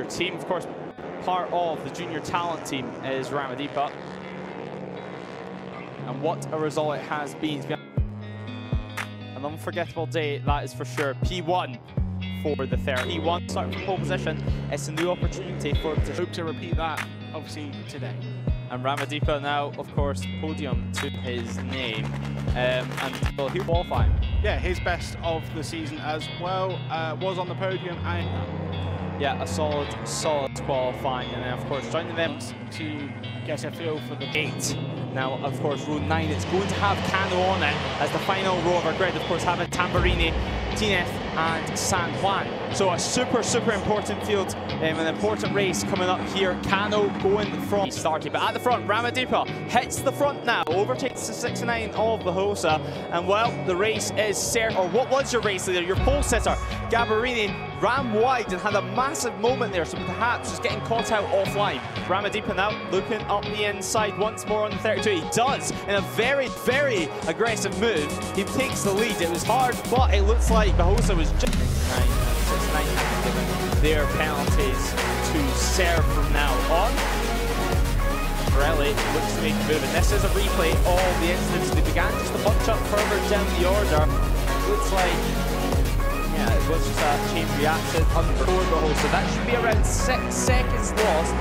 Your team, of course, part of the junior talent team is Ramadippa. And what a result it has been. It's been an unforgettable day, that is for sure. P1 for the third. P1 starting from pole position. It's a new opportunity for him to hope to repeat that, obviously, today. And Ramadippa now, of course, podium to his name. And well, he'll qualify. Yeah, his best of the season as well. Was on the podium and yeah, a solid qualifying. And then, of course, joining them to get a feel for the 8. Now, of course, row 9, it's going to have Kano on it as the final row of our grid, of course, having Tamburini, Tinef and San Juan. So a super important field, an important race coming up here. Kano going from Starkey, but at the front, Ramadippa hits the front now, overtakes the 69 of Bahosa, and well, the race is set. Or what was your race leader? Your pole sitter, Gabarini, ran wide and had a massive moment there, so perhaps just getting caught out offline. Ramadippa now looking up the inside once more on the 32. He does in a very aggressive move. He takes the lead. It was hard, but it looks like Bahosa was just 69 given their penalties to serve from now on. Pirelli looks to make a move, and this is a replay of the incidents. They began just a bunch up further down the order. Looks like, yeah, it was just a chain reaction under Bahosa. That should be around 6 seconds lost.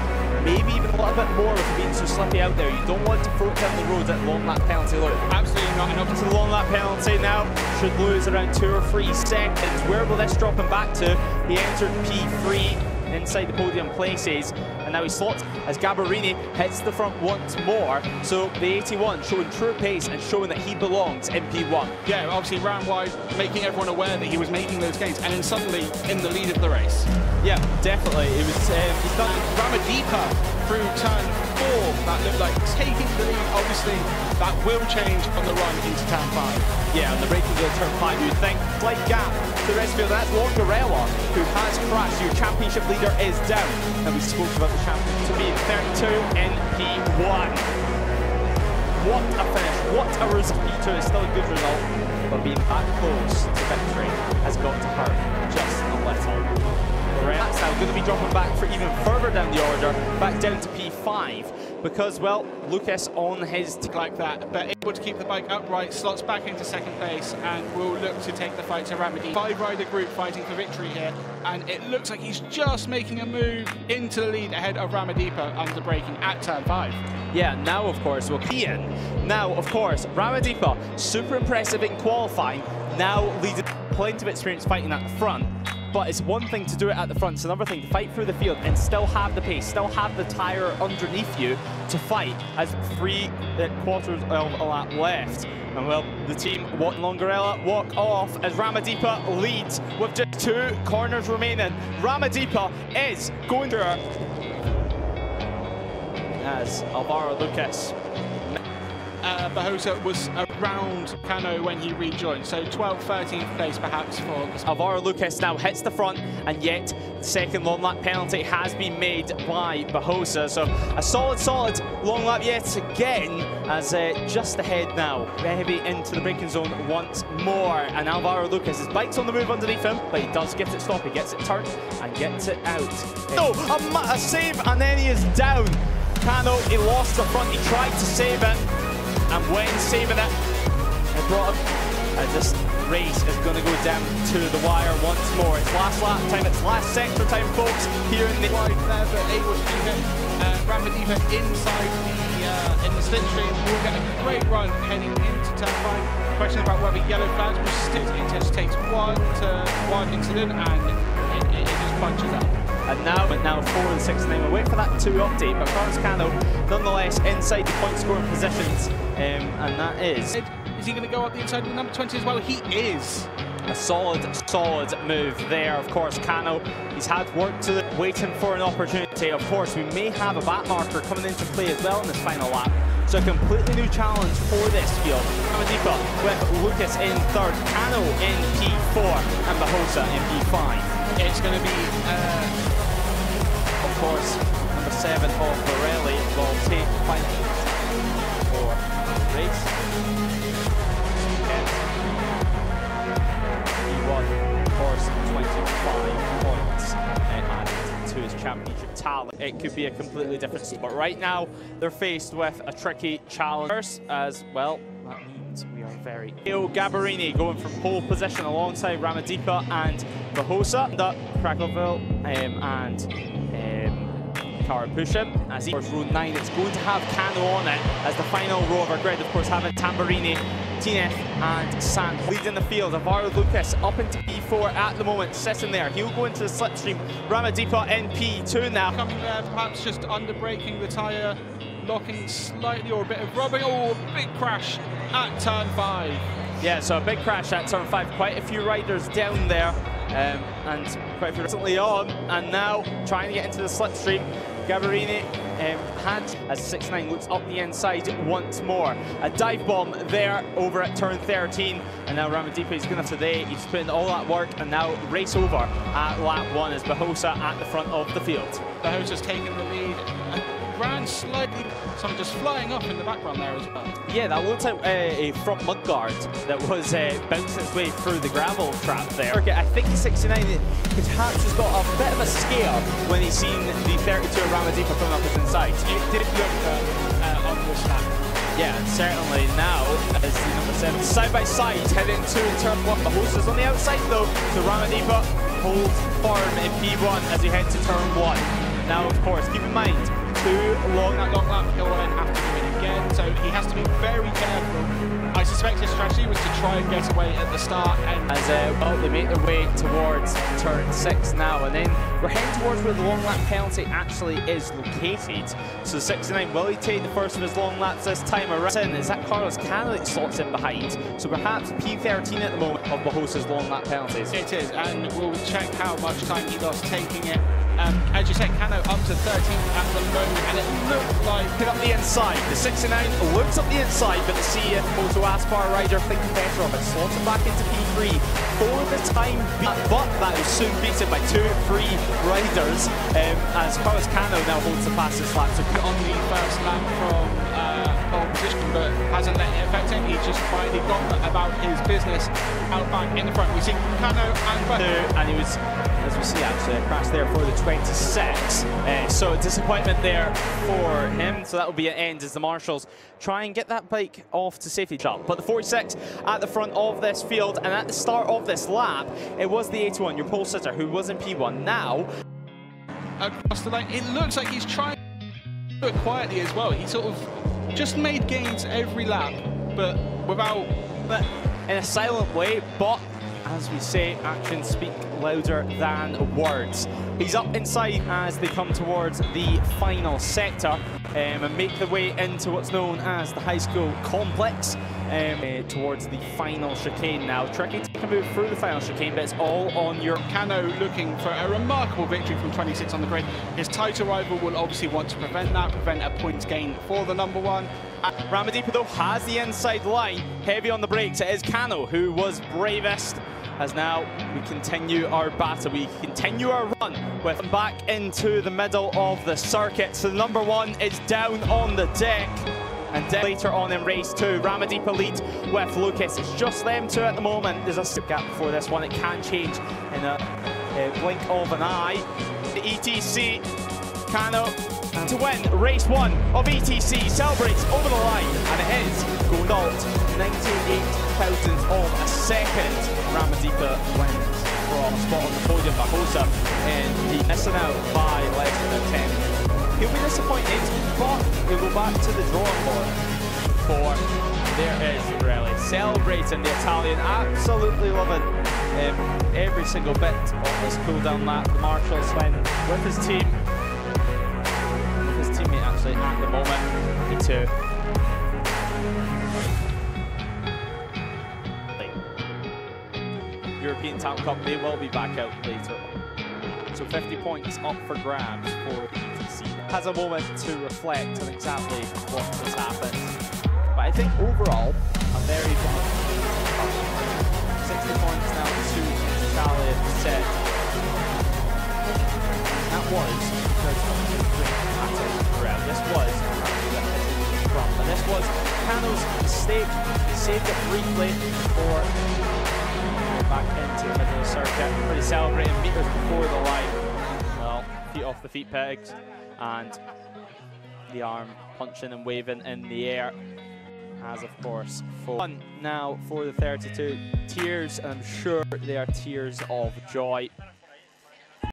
Maybe even a little bit more with being so slippy out there. You don't want to throw it down the road at long lap penalty. Look, absolutely not. And up to the long lap penalty now. Should lose around 2 or 3 seconds. Where will this drop him back to? He entered P3 inside the podium places, and now he slots as Gabarini hits the front once more. So the 81 showing true pace and showing that he belongs in P1. Yeah, obviously ran wide, making everyone aware that he was making those gains, and then suddenly in the lead of the race. Yeah, definitely. It was he's done Ramadippa through turn 4. That looked like taking the lead. Obviously, that will change on the run into turn 5. Yeah, on the braking wheel turn 5, you'd think. Slight gap to the rest of the field. That's Longarella, who has crashed. Your championship leader is down. And we spoke about the champion to be 32 in P1. What a finish. What a result. P2 is still a good result, but being that close to victory has got to hurt just a little. That's now going to be dropping back for even further down the order, back down to P5, because, well, Lucas on his like that, but able to keep the bike upright, slots back into second place, and will look to take the fight to Ramadippa. 5-rider group fighting for victory here, and it looks like he's just making a move into the lead ahead of Ramadippa under braking at turn 5. Yeah, now of course, we'll key in. Now, of course, Ramadippa, super impressive in qualifying, now leading plenty of experience fighting at the front. But it's one thing to do it at the front, it's another thing to fight through the field and still have the pace, still have the tyre underneath you to fight as 3/4 of a lap left. And well, the team, Longarella, walk off as Ramadippa leads with just 2 corners remaining. Ramadippa is going through as Alvaro Lucas. Bahosa was around Kano when he rejoined, so 12th, 13th place perhaps for Alvaro Lucas now hits the front, and yet the second long lap penalty has been made by Bahosa. So a solid long lap yet again, as just ahead now, heavy into the braking zone once more. And Alvaro Lucas, his bike's on the move underneath him, but he does get it stopped, he gets it turned and gets it out. No, a save, and then he is down. Kano, he lost the front, he tried to save it. And when saving it, it brought him. This race is going to go down to the wire once more. It's last lap time, it's last sector time, folks, here in the wide there, but able to keep it. Ramadippa inside in the slipstream will get a great run heading into turn 5. Question about whether yellow flags will stick. It just takes one incident and it just punches out. And now 4 and 6 and 9. We'll wait for that to update, but Carlos Kano nonetheless inside the point scoring positions, and that is. Is he going to go up the inside of the number 20 as well? He is. A solid move there. Of course, Kano, he's had work to waiting for an opportunity. Of course, we may have a back marker coming into play as well in this final lap. So a completely new challenge for this field. Ramadippa with Lucas in 3rd, Kano in P4, and Bahosa in P5. It's going to be, of course, number 7 of Pirelli will take final for the race. P1, of course, 25 points added to his championship talent, it could be a completely different story. But right now, they're faced with a tricky challenge as well. That means we are very ill. Gabarini going from pole position alongside Ramadipa and Bahosa. Krakovil and Karapushin. As he course row 9, it's going to have Kano on it as the final row of our grid. Of course, having Tamburini, Tinef and San leading the field. Alvaro Lucas up into P4 at the moment, sitting there. He'll go into the slipstream. Ramadipa in P2 now. Coming there, perhaps just under braking the tyre, locking slightly, or a bit of rubbing. Oh, big crash at turn 5. Yeah, so a big crash at turn 5. Quite a few riders down there, and quite a few recently on, and now trying to get into the slipstream. Gabarini had as 6-9 looks up the inside once more. A dive bomb there over at turn 13, and now Ramadipa is going to today. He's putting all that work, and now race over at lap 1 as Bahosa at the front of the field. Bahosa's taking the lead. Ran slightly, something just flying up in the background there as well. Yeah, that looked like a front mudguard that was bouncing its way through the gravel trap there. I think 69 perhaps has got a bit of a scare when he's seen the 32 of Ramadipa coming up his inside. It did look on the snap. Yeah, certainly now as the number 7 side by side heading to turn 1. Bahosa's on the outside though, so Ramadipa holds firm in P1 as he heads to turn 1. Now, of course, keep in mind, too long that long lap he'll then have to do it again, so he has to be very careful. I suspect his strategy was to try and get away at the start, and as well, they make their way towards turn 6 now, and then we're heading towards where the long lap penalty actually is located. So 69, will he take the first of his long laps this time around? Is that Carlos Cano that slots in behind? So perhaps P13 at the moment of Bahosa's long lap penalties. It is, and we'll check how much time he lost taking it. As you said, Cano up to 13 at the moment, and it looked like pick up the inside. The 69 looks up the inside, but the CF Moto Aspar rider thinking better of it, slots it back into P3 for the time being, but that is soon beaten by 2 free riders as Carlos Cano now holds the fastest lap. So on the first lap from pole position, but hasn't let it affect him. He's just finally got about his business out back in the front. We see Cano and he was, as we see actually, a crash there for the 26. So a disappointment there for him. So that will be an end as the marshals try and get that bike off to safety jump. But the 46 at the front of this field, and at the start of this lap, it was the 81, your pole sitter, who was in P1. Now, across the lane, it looks like he's trying to do it quietly as well. He sort of just made gains every lap, but without... in a silent way, but as we say, actions speak louder than words. He's up inside as they come towards the final sector and make their way into what's known as the high school complex towards the final chicane now. Tricky to move through the final chicane, but it's all on your... Cano looking for a remarkable victory from 26 on the grid. His title rival will obviously want to prevent a points gain for the number 1. Ramadipa though has the inside line, heavy on the brakes. It is Cano who was bravest. As now we continue our battle, we continue our run with back into the middle of the circuit. So the number 1 is down on the deck, and later on in race 2, Ramadipa leads with Lucas. It's just them two at the moment. There's a step gap before this one. It can change in a blink of an eye. The ETC, Cano to win race 1 of ETC, celebrates over the line, and it is going out 98 thousandths of a second. Ramadipa wins from a spot on the podium. Bahosa, and he's missing out by less than a 10. He'll be disappointed, but he'll go back to the drawing board. For there is Pirelli celebrating the Italian, absolutely loving every single bit of this cool down lap. The marshals went with his team. Teammate actually at the moment, me too. European Talent Cup, they will be back out later. So 50 points up for grabs for ETC. Has a moment to reflect on exactly what has happened. But I think overall, a very good 60 points now to Italian set. That was because of the round. This was from, and this was Cano's mistake. He saved it briefly for back into the middle of the circuit. Pretty celebrating meters before the line. Well, feet off the feet pegs, and the arm punching and waving in the air. As of course, fun now for the 32. Tears, and I'm sure they are tears of joy.